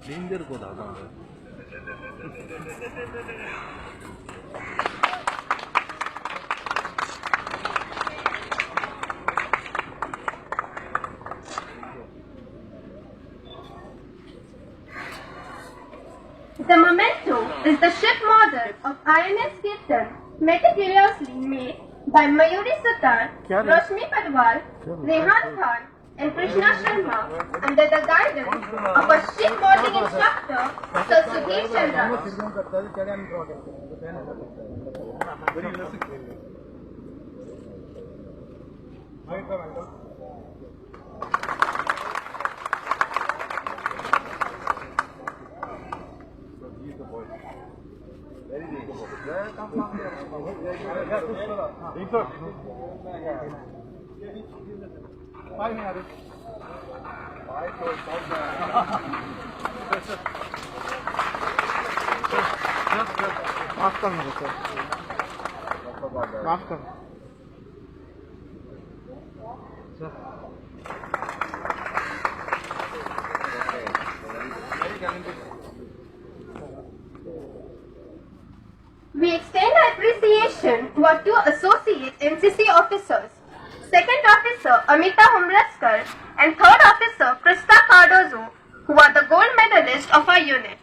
Danger को धागा The memento is the ship model of INS Kirtan, meticulously made by Mayuri Sutar, Roshni Padwal, Rehan Khan, and Krishna Sharma under the guidance of a shipboarding instructor, Sir Sudhir Chandra. माफ कर मुझे sir, माफ कर sir. We extend our appreciation to our two associate NCC officers, Second Officer Amita Humraskar and Third Officer Krista Cardozo, who are the gold medalists of our unit.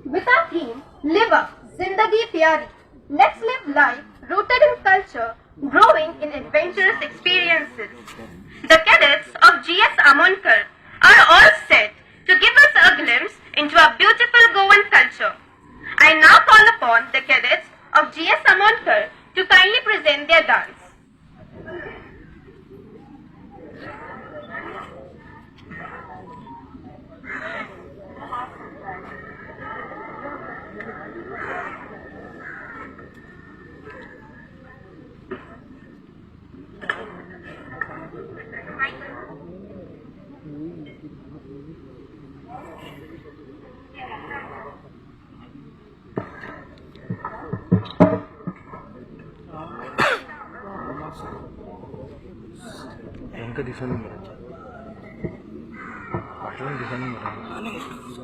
With our theme, Live Up, Zindagi Pyari, let's live life rooted in culture, growing in adventurous experiences. The cadets of GS Amonkar are all set to give us a glimpse into our beautiful Goan culture. I now call upon the cadets of GS Amonkar to kindly present their dance. इनका different pattern different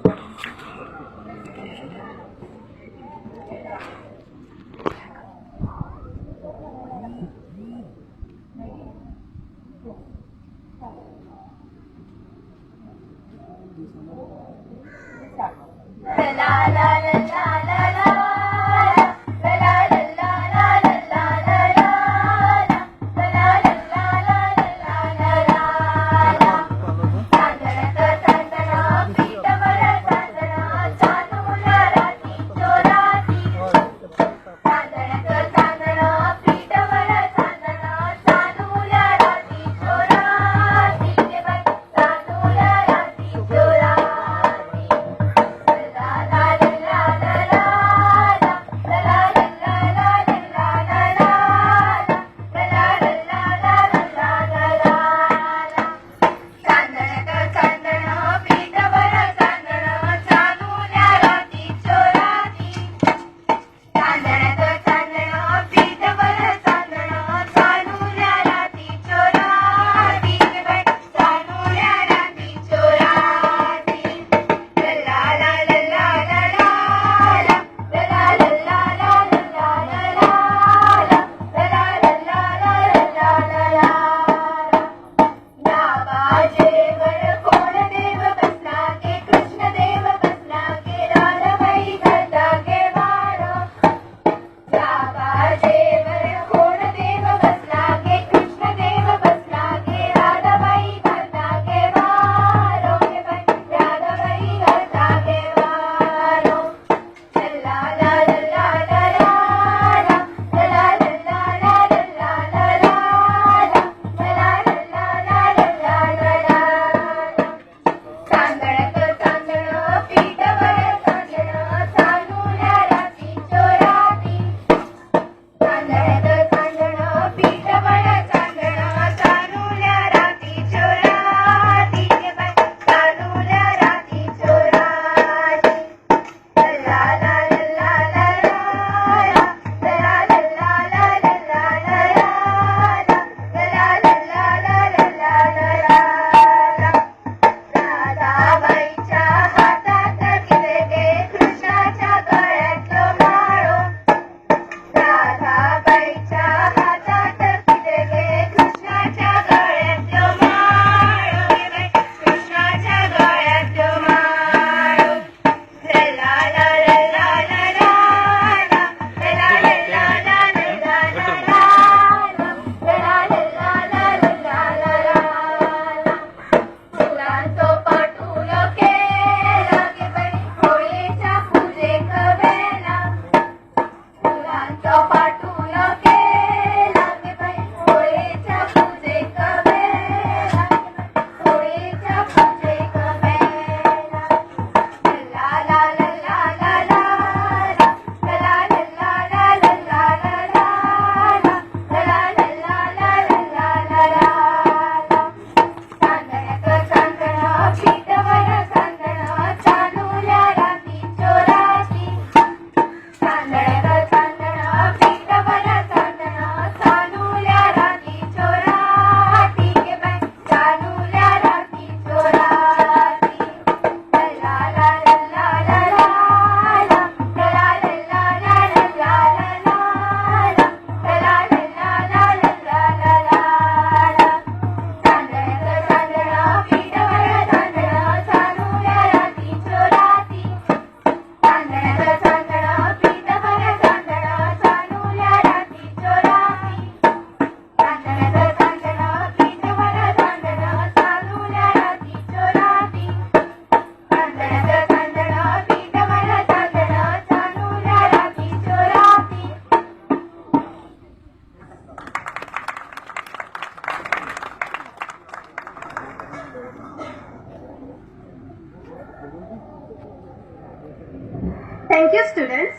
Thank you, students.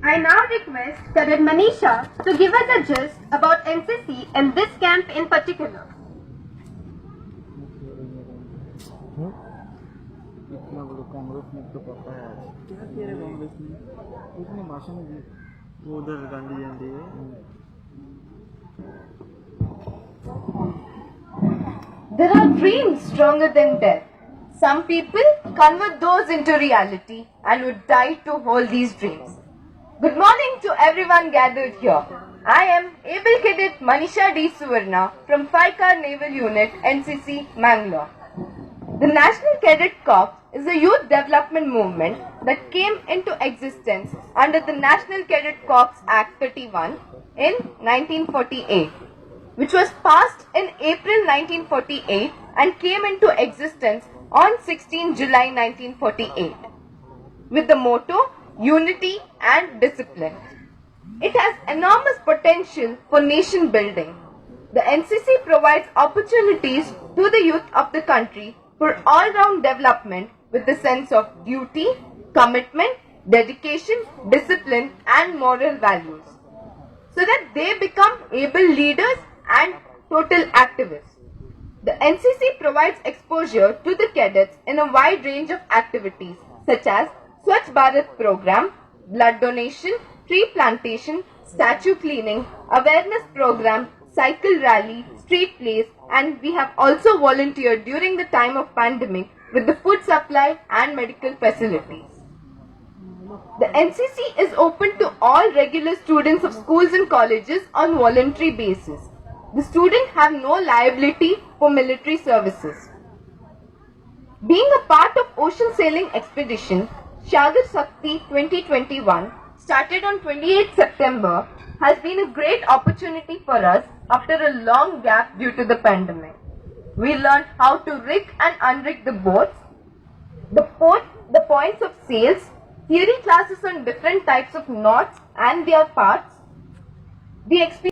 I now request Cadet Manisha to give us a gist about NCC and this camp in particular. इतना बड़ा कांग्रेस में तो पता है क्या किया है कांग्रेस ने उसने भाषण दी वो उधर गांधी जयंती है There are dreams stronger than death. Some people convert those into reality and would die to hold these dreams. Good morning to everyone gathered here. I am Able Cadet Manisha D. Suvarna from 5-Car Naval Unit, NCC, Mangalore. The National Cadet Corps is a youth development movement that came into existence under the National Cadet Corps Act 31 in 1948, which was passed in April 1948 and came into existence on 16 July 1948 with the motto Unity and Discipline. It has enormous potential for nation building. The NCC provides opportunities to the youth of the country for all-round development with the sense of duty, commitment, dedication, discipline and moral values, so that they become able leaders and total activists. The NCC provides exposure to the cadets in a wide range of activities such as Swachh Bharat program, blood donation, tree plantation, statue cleaning, awareness program, cycle rally, street plays, and we have also volunteered during the time of pandemic with the food supply and medical facilities. The NCC is open to all regular students of schools and colleges on voluntary basis. The students have no liability for military services. Being a part of ocean sailing expedition, Sagar Shakti 2021 started on 28 September has been a great opportunity for us after a long gap due to the pandemic. We learned how to rig and unrig the boats, the points of sails, theory classes on different types of knots and their parts. The experience